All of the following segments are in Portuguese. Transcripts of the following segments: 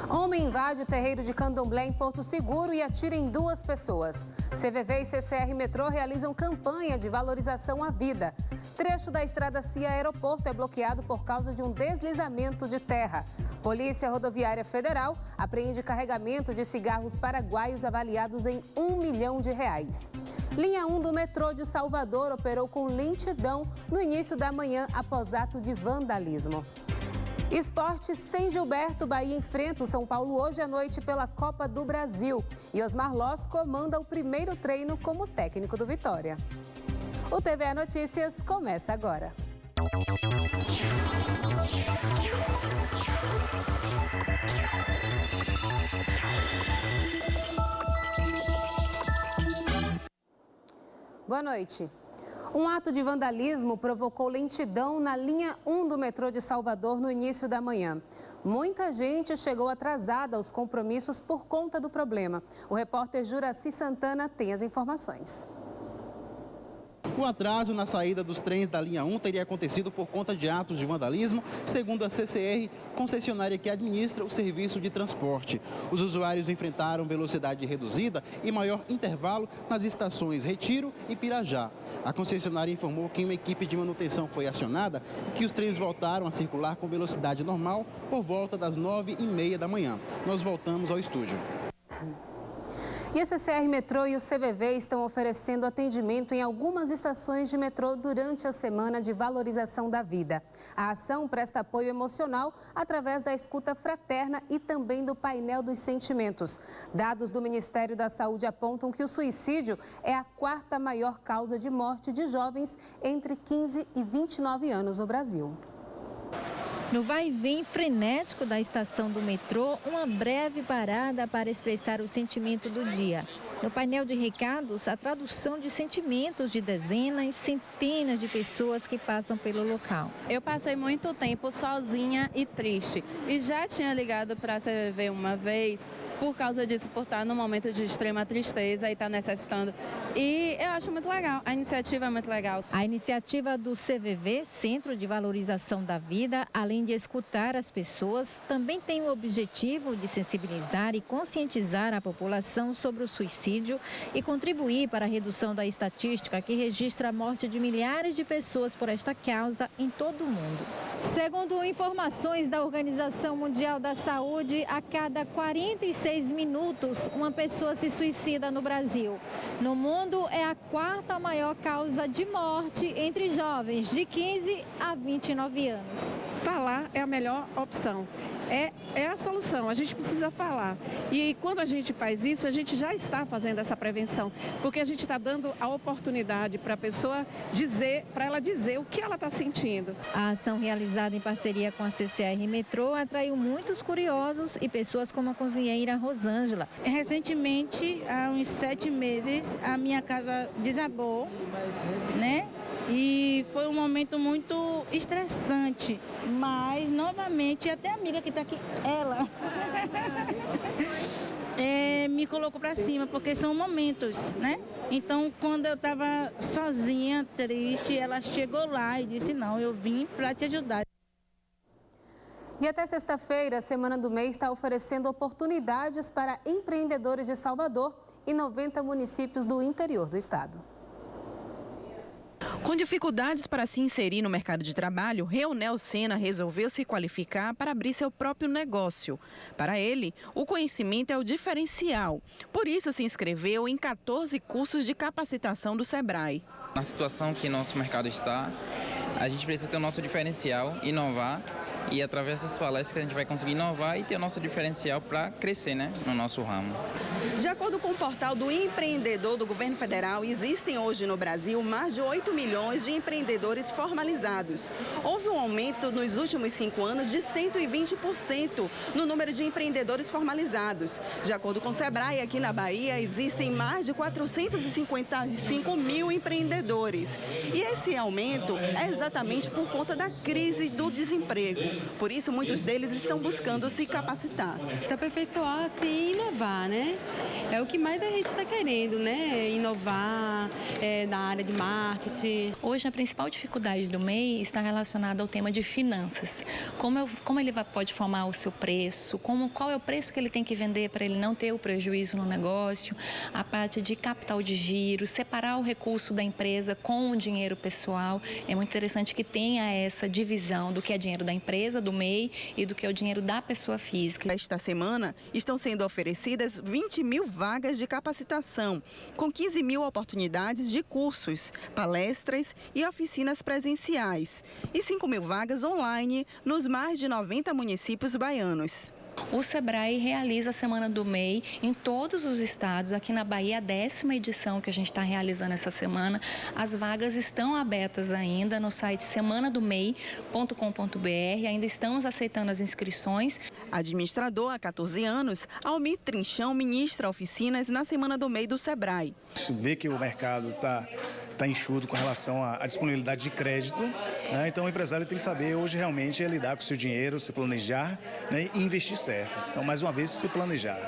Homem invade terreiro de Candomblé em Porto Seguro e atira em 2 pessoas. CVV e CCR Metrô realizam campanha de valorização à vida. Trecho da estrada CIA Aeroporto é bloqueado por causa de um deslizamento de terra. Polícia Rodoviária Federal apreende carregamento de cigarros paraguaios avaliados em R$1 milhão. Linha 1 do metrô de Salvador operou com lentidão no início da manhã após ato de vandalismo. Esporte sem Gilberto, Bahia enfrenta o São Paulo hoje à noite pela Copa do Brasil. E Osmar Loss comanda o primeiro treino como técnico do Vitória. O TVE Notícias começa agora. Boa noite. Um ato de vandalismo provocou lentidão na linha 1 do metrô de Salvador no início da manhã. Muita gente chegou atrasada aos compromissos por conta do problema. O repórter Juraci Santana tem as informações. O atraso na saída dos trens da linha 1 teria acontecido por conta de atos de vandalismo, segundo a CCR, concessionária que administra o serviço de transporte. Os usuários enfrentaram velocidade reduzida e maior intervalo nas estações Retiro e Pirajá. A concessionária informou que uma equipe de manutenção foi acionada e que os trens voltaram a circular com velocidade normal por volta das 9h30 da manhã. Nós voltamos ao estúdio. E a CCR Metrô e o CVV estão oferecendo atendimento em algumas estações de metrô durante a semana de valorização da vida. A ação presta apoio emocional através da escuta fraterna e também do painel dos sentimentos. Dados do Ministério da Saúde apontam que o suicídio é a 4ª maior causa de morte de jovens entre 15 e 29 anos no Brasil. No vai e vem frenético da estação do metrô, uma breve parada para expressar o sentimento do dia. No painel de recados, a tradução de sentimentos de dezenas, centenas de pessoas que passam pelo local. Eu passei muito tempo sozinha e triste e já tinha ligado para a CVV uma vez por causa disso, por estar num momento de extrema tristeza e estar necessitando. E eu acho muito legal, a iniciativa é muito legal. A iniciativa do CVV, Centro de Valorização da Vida, além de escutar as pessoas, também tem o objetivo de sensibilizar e conscientizar a população sobre o suicídio e contribuir para a redução da estatística que registra a morte de milhares de pessoas por esta causa em todo o mundo. Segundo informações da Organização Mundial da Saúde, a cada 46 minutos uma pessoa se suicida no Brasil. No mundo é a 4ª maior causa de morte entre jovens de 15 a 29 anos. Falar é a melhor opção. É a solução, a gente precisa falar. E quando a gente faz isso, a gente já está fazendo essa prevenção, porque a gente está dando a oportunidade para a pessoa dizer, para ela dizer o que ela está sentindo. A ação realizada em parceria com a CCR Metrô atraiu muitos curiosos e pessoas como a cozinheira Rosângela. Recentemente, há uns 7 meses, a minha casa desabou, né? E foi um momento muito estressante, mas novamente, até a amiga que está aqui, ela, me colocou para cima, porque são momentos, né? Então, quando eu estava sozinha, triste, ela chegou lá e disse, não, eu vim para te ajudar. E até sexta-feira, a Semana do Mês está oferecendo oportunidades para empreendedores de Salvador e 90 municípios do interior do estado. Com dificuldades para se inserir no mercado de trabalho, Reonel Sena resolveu se qualificar para abrir seu próprio negócio. Para ele, o conhecimento é o diferencial. Por isso, se inscreveu em 14 cursos de capacitação do Sebrae. Na situação que nosso mercado está, a gente precisa ter o nosso diferencial, inovar. E através dessas palestras a gente vai conseguir inovar e ter o nosso diferencial para crescer, né, no nosso ramo. De acordo com o portal do empreendedor do governo federal, existem hoje no Brasil mais de 8 milhões de empreendedores formalizados. Houve um aumento nos últimos 5 anos de 120% no número de empreendedores formalizados. De acordo com o Sebrae, aqui na Bahia existem mais de 455 mil empreendedores. E esse aumento é exatamente por conta da crise do desemprego. Por isso, muitos deles estão buscando se capacitar. Se aperfeiçoar, assim, inovar, né? É o que mais a gente está querendo, né? Inovar na área de marketing. Hoje, a principal dificuldade do MEI está relacionada ao tema de finanças. Como ele pode formar o seu preço, qual é o preço que ele tem que vender para ele não ter o prejuízo no negócio, a parte de capital de giro, separar o recurso da empresa com o dinheiro pessoal. É muito interessante que tenha essa divisão do que é dinheiro da empresa, do MEI, e do que é o dinheiro da pessoa física. Esta semana estão sendo oferecidas 20 mil vagas de capacitação, com 15 mil oportunidades de cursos, palestras e oficinas presenciais, e 5 mil vagas online nos mais de 90 municípios baianos. O SEBRAE realiza a Semana do MEI em todos os estados. Aqui na Bahia, a 10ª edição que a gente está realizando essa semana. As vagas estão abertas ainda no site semanadomei.com.br. Ainda estamos aceitando as inscrições. Administrador há 14 anos, Almir Trinchão ministra oficinas na Semana do MEI do SEBRAE. Vê que o mercado está enxuto com relação à disponibilidade de crédito, né? Então o empresário tem que saber hoje realmente lidar com o seu dinheiro, se planejar, né? E investir certo. Então, mais uma vez, se planejar.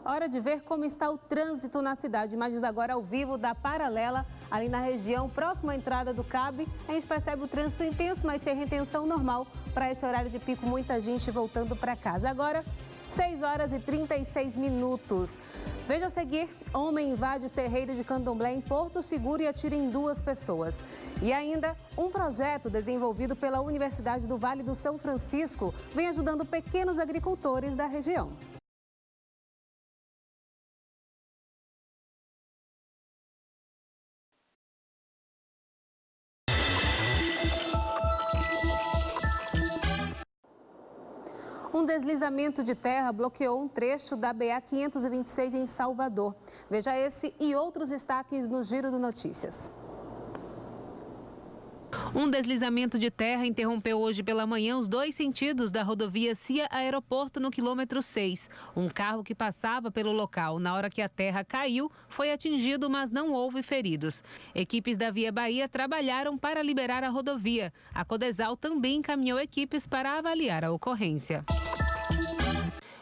Hora de ver como está o trânsito na cidade. Imagens agora ao vivo da Paralela, ali na região próxima à entrada do CAB. A gente percebe o trânsito intenso, mas sem retenção normal. Para esse horário de pico, muita gente voltando para casa. Agora, 6 horas e 36 minutos. Veja a seguir, homem invade terreiro de Candomblé em Porto Seguro e atira em 2 pessoas. E ainda, um projeto desenvolvido pela Universidade do Vale do São Francisco vem ajudando pequenos agricultores da região. Um deslizamento de terra bloqueou um trecho da BA-526 em Salvador. Veja esse e outros destaques no Giro de Notícias. Um deslizamento de terra interrompeu hoje pela manhã os 2 sentidos da rodovia Cia Aeroporto no quilômetro 6. Um carro que passava pelo local na hora que a terra caiu foi atingido, mas não houve feridos. Equipes da Via Bahia trabalharam para liberar a rodovia. A Codesal também encaminhou equipes para avaliar a ocorrência.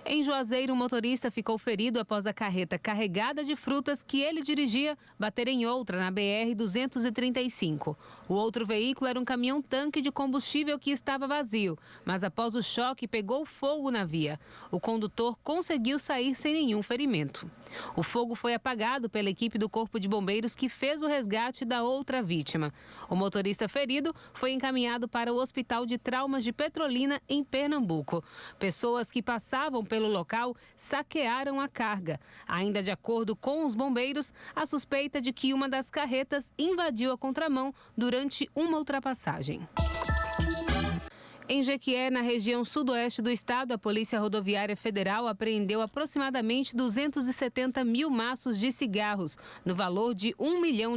Em Juazeiro, um motorista ficou ferido após a carreta carregada de frutas que ele dirigia bater em outra na BR-235. O outro veículo era um caminhão-tanque de combustível que estava vazio, mas após o choque pegou fogo na via. O condutor conseguiu sair sem nenhum ferimento. O fogo foi apagado pela equipe do Corpo de Bombeiros que fez o resgate da outra vítima. O motorista ferido foi encaminhado para o Hospital de Traumas de Petrolina, em Pernambuco. Pessoas que passavam pelo local saquearam a carga. Ainda de acordo com os bombeiros, a suspeita de que uma das carretas invadiu a contramão durante uma ultrapassagem. Em Jequié, na região sudoeste do estado, a Polícia Rodoviária Federal apreendeu aproximadamente 270 mil maços de cigarros, no valor de R$1 milhão.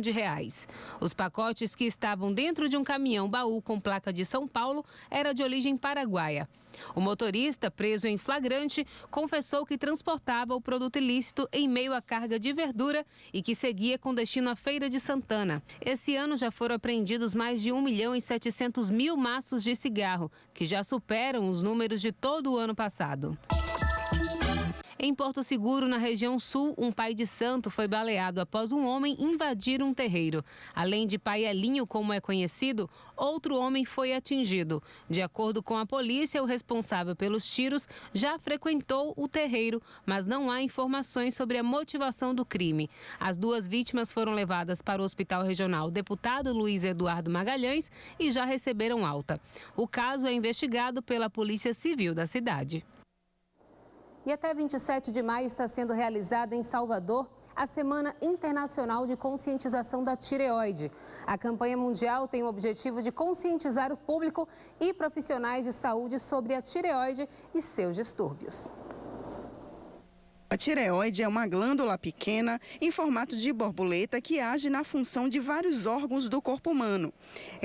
Os pacotes que estavam dentro de um caminhão-baú com placa de São Paulo era de origem paraguaia. O motorista, preso em flagrante, confessou que transportava o produto ilícito em meio à carga de verdura e que seguia com destino à Feira de Santana. Esse ano já foram apreendidos mais de 1.700.000 maços de cigarro, que já superam os números de todo o ano passado. Em Porto Seguro, na região sul, um pai de santo foi baleado após um homem invadir um terreiro. Além de Pai Elinho, como é conhecido, outro homem foi atingido. De acordo com a polícia, o responsável pelos tiros já frequentou o terreiro, mas não há informações sobre a motivação do crime. As 2 vítimas foram levadas para o Hospital Regional Deputado Luiz Eduardo Magalhães e já receberam alta. O caso é investigado pela Polícia Civil da cidade. E até 27 de maio está sendo realizada em Salvador a Semana Internacional de Conscientização da Tireoide. A campanha mundial tem o objetivo de conscientizar o público e profissionais de saúde sobre a tireoide e seus distúrbios. A tireoide é uma glândula pequena em formato de borboleta que age na função de vários órgãos do corpo humano.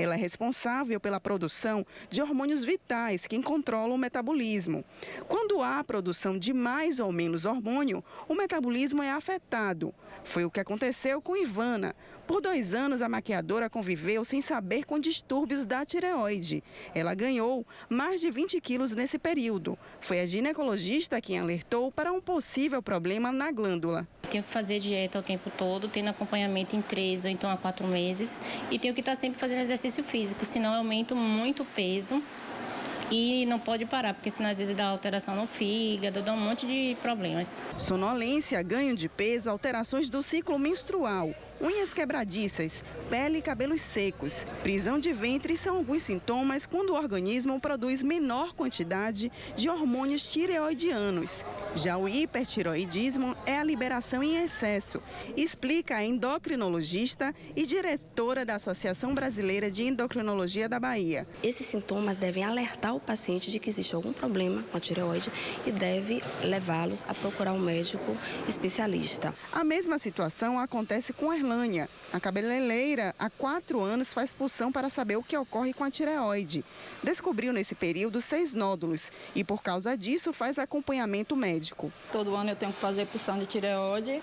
Ela é responsável pela produção de hormônios vitais que controlam o metabolismo. Quando há produção de mais ou menos hormônio, o metabolismo é afetado. Foi o que aconteceu com Ivana. Por 2 anos, a maquiadora conviveu sem saber com distúrbios da tireoide. Ela ganhou mais de 20 quilos nesse período. Foi a ginecologista quem alertou para um possível problema na glândula. Tenho que fazer dieta o tempo todo, tendo acompanhamento em 3 ou então a 4 meses. E tenho que estar sempre fazendo exercício físico, senão eu aumento muito o peso. E não pode parar, porque senão às vezes dá alteração no fígado, dá um monte de problemas. Sonolência, ganho de peso, alterações do ciclo menstrual, unhas quebradiças, pele e cabelos secos, prisão de ventre são alguns sintomas quando o organismo produz menor quantidade de hormônios tireoidianos. Já o hipertireoidismo é a liberação em excesso, explica a endocrinologista e diretora da Associação Brasileira de Endocrinologia da Bahia. Esses sintomas devem alertar o paciente de que existe algum problema com a tireoide e deve levá-los a procurar um médico especialista. A mesma situação acontece com Erlânia. A cabeleireira, há 4 anos, faz pulsão para saber o que ocorre com a tireoide. Descobriu nesse período 6 nódulos e, por causa disso, faz acompanhamento médico. Todo ano eu tenho que fazer pulsão de tireoide.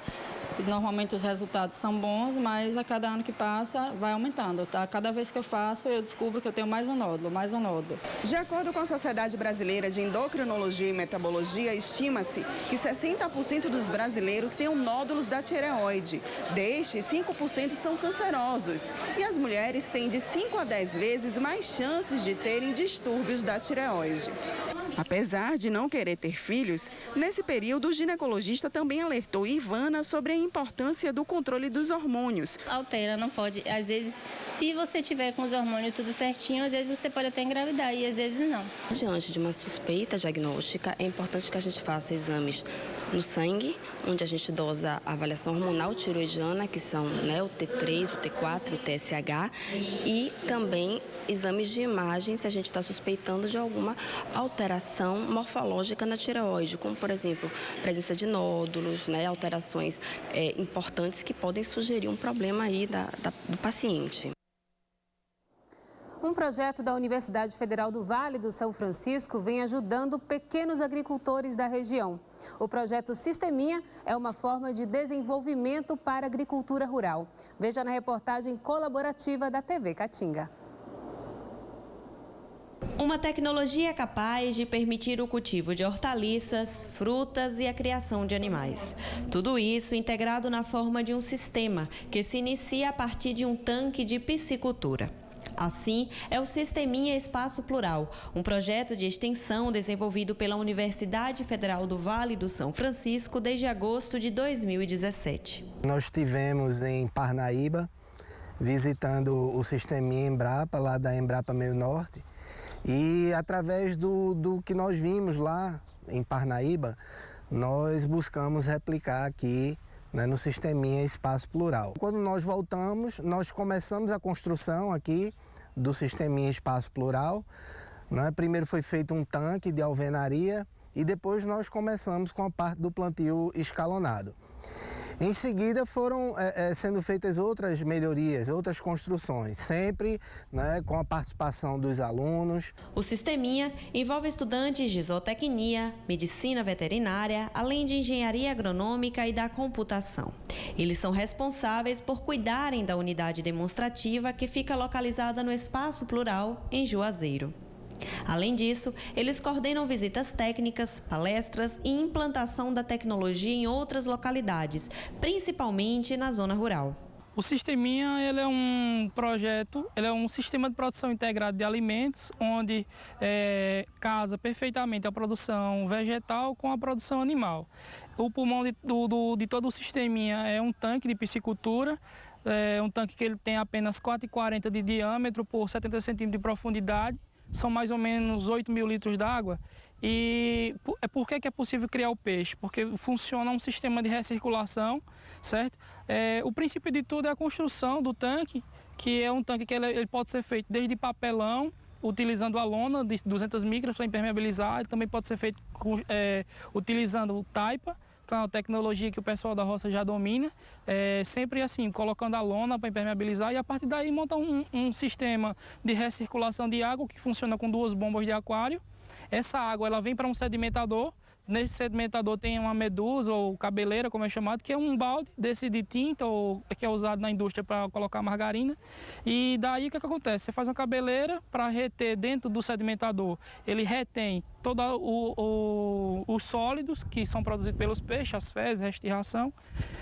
Normalmente os resultados são bons, mas a cada ano que passa vai aumentando. Tá? Cada vez que eu faço, eu descubro que eu tenho mais um nódulo, mais um nódulo. De acordo com a Sociedade Brasileira de Endocrinologia e Metabologia, estima-se que 60% dos brasileiros tenham nódulos da tireoide. Destes, 5% são cancerosos. E as mulheres têm de 5 a 10 vezes mais chances de terem distúrbios da tireoide. Apesar de não querer ter filhos, nesse período o ginecologista também alertou Ivana sobre a importância do controle dos hormônios. Altera, não pode. Às vezes, se você tiver com os hormônios tudo certinho, às vezes você pode até engravidar e às vezes não. Diante de uma suspeita diagnóstica, é importante que a gente faça exames no sangue, onde a gente dosa a avaliação hormonal tiroidiana, que são o T3, o T4, o TSH, e também exames de imagem se a gente está suspeitando de alguma alteração morfológica na tireoide, como, por exemplo, presença de nódulos, alterações importantes que podem sugerir um problema aí do paciente. Um projeto da Universidade Federal do Vale do São Francisco vem ajudando pequenos agricultores da região. O projeto Sisteminha é uma forma de desenvolvimento para a agricultura rural. Veja na reportagem colaborativa da TV Caatinga. Uma tecnologia capaz de permitir o cultivo de hortaliças, frutas e a criação de animais. Tudo isso integrado na forma de um sistema que se inicia a partir de um tanque de piscicultura. Assim, é o Sisteminha Espaço Plural, um projeto de extensão desenvolvido pela Universidade Federal do Vale do São Francisco desde agosto de 2017. Nós estivemos em Parnaíba, visitando o Sisteminha Embrapa, lá da Embrapa Meio Norte, e através do que nós vimos lá em Parnaíba, nós buscamos replicar aqui no Sisteminha Espaço Plural. Quando nós voltamos, nós começamos a construção aqui do Sisteminha Espaço Plural. Primeiro foi feito um tanque de alvenaria e depois nós começamos com a parte do plantio escalonado. Em seguida foram sendo feitas outras melhorias, outras construções, sempre com a participação dos alunos. O Sisteminha envolve estudantes de zootecnia, medicina veterinária, além de engenharia agronômica e da computação. Eles são responsáveis por cuidarem da unidade demonstrativa que fica localizada no Espaço Plural, em Juazeiro. Além disso, eles coordenam visitas técnicas, palestras e implantação da tecnologia em outras localidades, principalmente na zona rural. O Sisteminha ele é um projeto, ele é um sistema de produção integrado de alimentos, onde casa perfeitamente a produção vegetal com a produção animal. O pulmão de todo o Sisteminha é um tanque de piscicultura, um tanque que ele tem apenas 4,40 de diâmetro por 70 centímetros de profundidade. São mais ou menos 8 mil litros d'água. E por que é possível criar o peixe? Porque funciona um sistema de recirculação, certo? O princípio de tudo é a construção do tanque, que é um tanque que ele pode ser feito desde papelão, utilizando a lona de 200 micras para impermeabilizar. Ele também pode ser feito utilizando taipa, que é uma tecnologia que o pessoal da roça já domina, sempre assim, colocando a lona para impermeabilizar e a partir daí monta um sistema de recirculação de água que funciona com 2 bombas de aquário. Essa água ela vem para um sedimentador. Nesse sedimentador tem uma medusa ou cabeleira, como é chamado, que é um balde desse de tinta ou que é usado na indústria para colocar margarina. E daí o que acontece? Você faz uma cabeleira para reter dentro do sedimentador. Ele retém todos os sólidos que são produzidos pelos peixes, as fezes, resto de ração,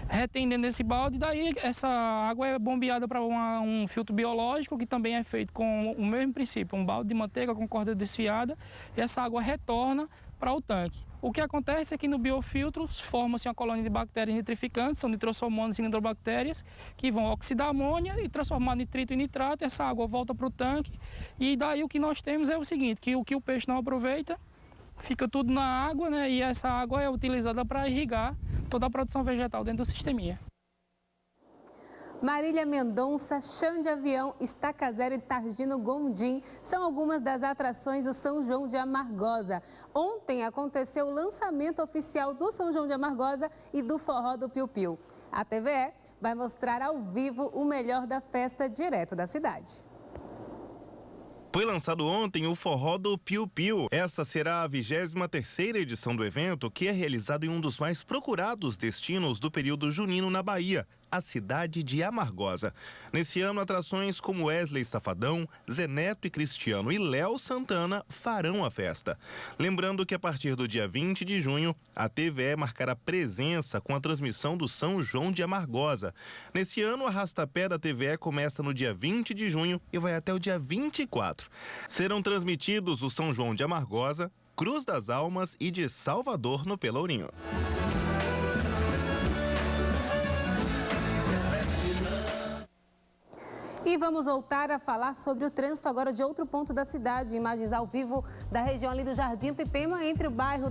retém dentro desse balde. Daí essa água é bombeada para um filtro biológico que também é feito com o mesmo princípio, um balde de manteiga com corda desfiada. E essa água retorna para o tanque. O que acontece é que no biofiltro forma-se uma colônia de bactérias nitrificantes, são nitrossomonas e nitrobactérias, que vão oxidar a amônia e transformar nitrito em nitrato, essa água volta para o tanque. E daí o que nós temos é o seguinte, que o que o peixe não aproveita, fica tudo na água, né? E essa água é utilizada para irrigar toda a produção vegetal dentro do sisteminha. Marília Mendonça, Chão de Avião, Estaca Zero e Targino Gondim são algumas das atrações do São João de Amargosa. Ontem aconteceu o lançamento oficial do São João de Amargosa e do Forró do Piu Piu. A TVE vai mostrar ao vivo o melhor da festa direto da cidade. Foi lançado ontem o Forró do Piu Piu. Essa será a 23ª edição do evento, que é realizado em um dos mais procurados destinos do período junino na Bahia, a cidade de Amargosa. Nesse ano, atrações como Wesley Safadão, Zé Neto e Cristiano e Léo Santana farão a festa. Lembrando que a partir do dia 20 de junho, a TVE marcará presença com a transmissão do São João de Amargosa. Nesse ano, o arrastapé da TVE começa no dia 20 de junho e vai até o dia 24. Serão transmitidos o São João de Amargosa, Cruz das Almas e de Salvador no Pelourinho. E vamos voltar a falar sobre o trânsito agora de outro ponto da cidade. Imagens ao vivo da região ali do Jardim Pipema, entre o bairro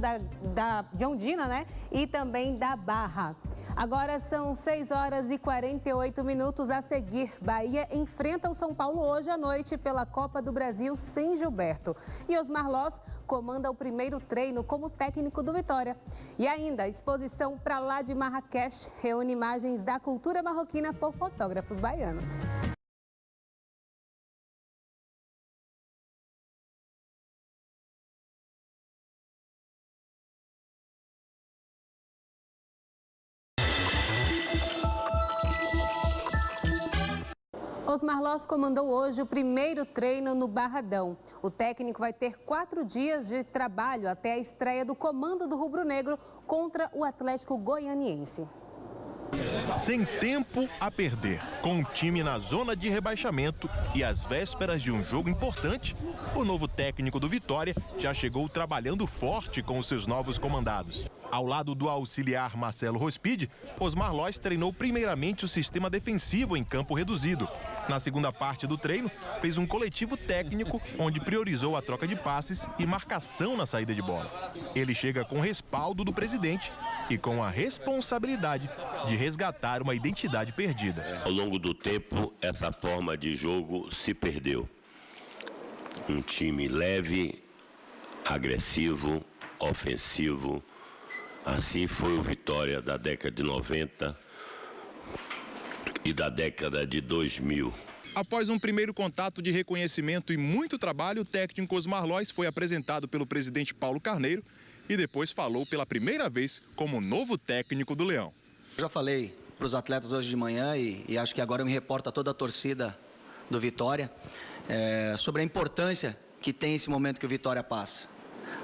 de Ondina, né? E também da Barra. Agora são 6h48 a seguir. Bahia enfrenta o São Paulo hoje à noite pela Copa do Brasil sem Gilberto. E Osmar Loss comanda o primeiro treino como técnico do Vitória. E ainda, a exposição Pra Lá de Marrakech reúne imagens da cultura marroquina por fotógrafos baianos. Osmar Loss comandou hoje o primeiro treino no Barradão. O técnico vai ter 4 dias de trabalho até a estreia do comando do rubro-negro contra o Atlético Goianiense. Sem tempo a perder, com o time na zona de rebaixamento e às vésperas de um jogo importante, o novo técnico do Vitória já chegou trabalhando forte com os seus novos comandados. Ao lado do auxiliar Marcelo Rospide, Osmar Loss treinou primeiramente o sistema defensivo em campo reduzido. Na segunda parte do treino, fez um coletivo técnico onde priorizou a troca de passes e marcação na saída de bola. Ele chega com respaldo do presidente e com a responsabilidade de resgatar uma identidade perdida. Ao longo do tempo, essa forma de jogo se perdeu. Um time leve, agressivo, ofensivo. Assim foi o Vitória da década de 90 e da década de 2000. Após um primeiro contato de reconhecimento e muito trabalho, o técnico Osmar Loss foi apresentado pelo presidente Paulo Carneiro e depois falou pela primeira vez como novo técnico do Leão. Já falei para os atletas hoje de manhã e acho que agora eu me reporto a toda a torcida do Vitória sobre a importância que tem esse momento que o Vitória passa.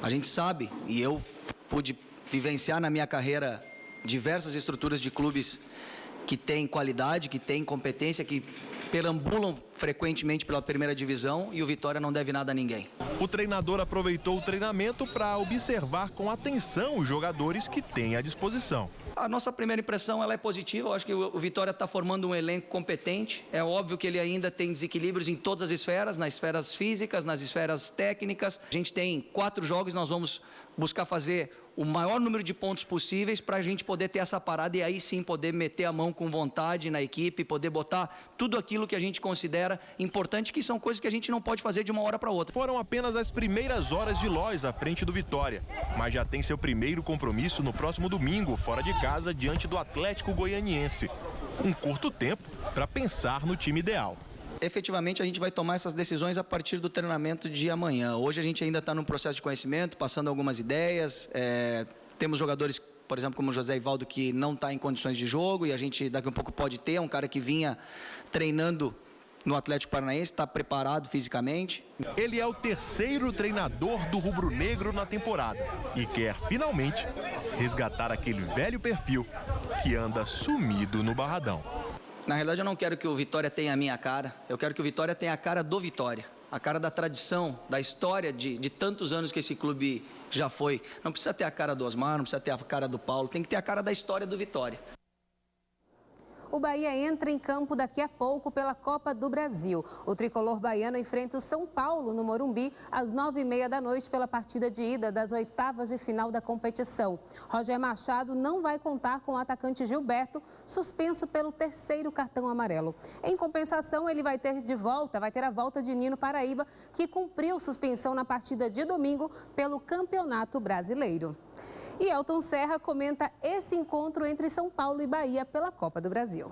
A gente sabe, e eu pude vivenciar na minha carreira diversas estruturas de clubes que têm qualidade, que têm competência, que perambulam frequentemente pela primeira divisão e o Vitória não deve nada a ninguém. O treinador aproveitou o treinamento para observar com atenção os jogadores que tem à disposição. A nossa primeira impressão ela é positiva, eu acho que o Vitória está formando um elenco competente. É óbvio que ele ainda tem desequilíbrios em todas as esferas, nas esferas físicas, nas esferas técnicas. A gente tem 4 jogos, nós vamos buscar fazer o maior número de pontos possíveis para a gente poder ter essa parada e aí sim poder meter a mão com vontade na equipe, poder botar tudo aquilo que a gente considera importante, que são coisas que a gente não pode fazer de uma hora para outra. Foram apenas as primeiras horas de Lois à frente do Vitória, mas já tem seu primeiro compromisso no próximo domingo, fora de casa, diante do Atlético Goianiense. Um curto tempo para pensar no time ideal. Efetivamente, a gente vai tomar essas decisões a partir do treinamento de amanhã. Hoje a gente ainda está num processo de conhecimento, passando algumas ideias. Temos jogadores, por exemplo, como o José Ivaldo, que não está em condições de jogo e a gente daqui a um pouco pode ter. Um cara que vinha treinando no Atlético Paranaense, está preparado fisicamente. Ele é o terceiro treinador do rubro-negro na temporada e quer finalmente resgatar aquele velho perfil que anda sumido no Barradão. Na realidade, eu não quero que o Vitória tenha a minha cara, eu quero que o Vitória tenha a cara do Vitória, a cara da tradição, da história de tantos anos que esse clube já foi. Não precisa ter a cara do Osmar, não precisa ter a cara do Paulo, tem que ter a cara da história do Vitória. O Bahia entra em campo daqui a pouco pela Copa do Brasil. O tricolor baiano enfrenta o São Paulo no Morumbi às 9h30 da noite pela partida de ida das oitavas de final da competição. Roger Machado não vai contar com o atacante Gilberto, suspenso pelo terceiro cartão amarelo. Em compensação, ele vai ter a volta de Nino Paraíba, que cumpriu suspensão na partida de domingo pelo Campeonato Brasileiro. E Elton Serra comenta esse encontro entre São Paulo e Bahia pela Copa do Brasil.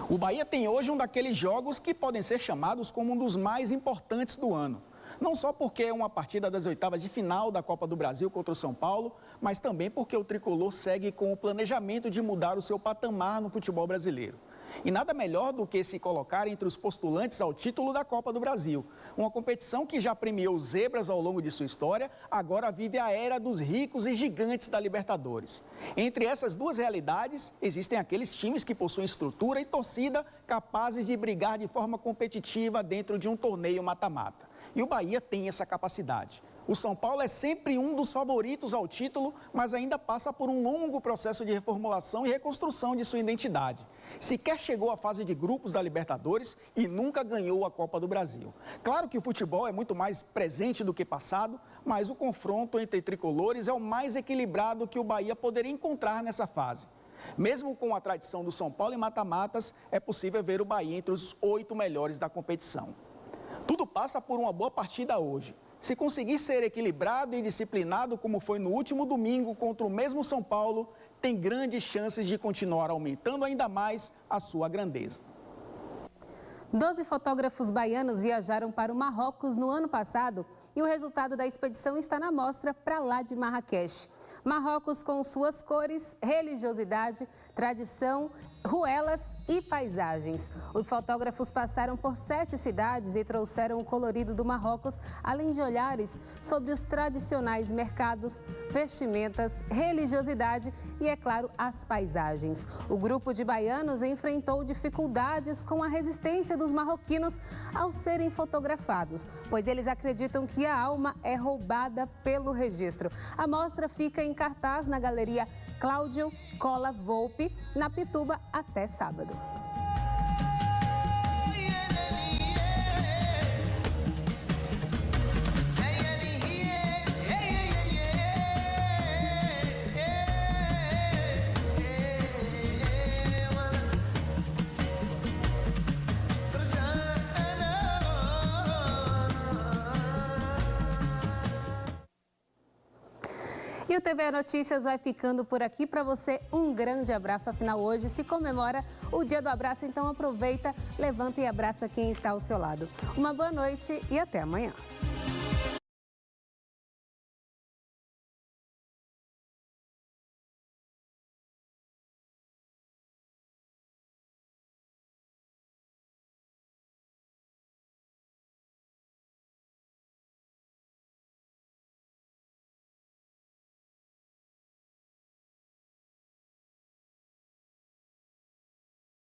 O Bahia tem hoje um daqueles jogos que podem ser chamados como um dos mais importantes do ano. Não só porque é uma partida das oitavas de final da Copa do Brasil contra o São Paulo, mas também porque o tricolor segue com o planejamento de mudar o seu patamar no futebol brasileiro. E nada melhor do que se colocar entre os postulantes ao título da Copa do Brasil. Uma competição que já premiou zebras ao longo de sua história, agora vive a era dos ricos e gigantes da Libertadores. Entre essas duas realidades, existem aqueles times que possuem estrutura e torcida capazes de brigar de forma competitiva dentro de um torneio mata-mata. E o Bahia tem essa capacidade. O São Paulo é sempre um dos favoritos ao título, mas ainda passa por um longo processo de reformulação e reconstrução de sua identidade. Sequer chegou à fase de grupos da Libertadores e nunca ganhou a Copa do Brasil. Claro que o futebol é muito mais presente do que passado, mas o confronto entre tricolores é o mais equilibrado que o Bahia poderia encontrar nessa fase. Mesmo com a tradição do São Paulo em mata-matas, é possível ver o Bahia entre os 8 melhores da competição. Tudo passa por uma boa partida hoje. Se conseguir ser equilibrado e disciplinado como foi no último domingo contra o mesmo São Paulo, tem grandes chances de continuar aumentando ainda mais a sua grandeza. 12 fotógrafos baianos viajaram para o Marrocos no ano passado e o resultado da expedição está na mostra Pra Lá de Marrakech. Marrocos com suas cores, religiosidade, tradição, ruelas e paisagens. Os fotógrafos passaram por 7 cidades e trouxeram o colorido do Marrocos, além de olhares sobre os tradicionais mercados, vestimentas, religiosidade e, é claro, as paisagens. O grupo de baianos enfrentou dificuldades com a resistência dos marroquinos ao serem fotografados, pois eles acreditam que a alma é roubada pelo registro. A mostra fica em cartaz na Galeria Cláudio Cola Volpe, na Pituba, até sábado. E o TV Notícias vai ficando por aqui. Para você, um grande abraço. Afinal, hoje se comemora o Dia do Abraço, então aproveita, levanta e abraça quem está ao seu lado. Uma boa noite e até amanhã.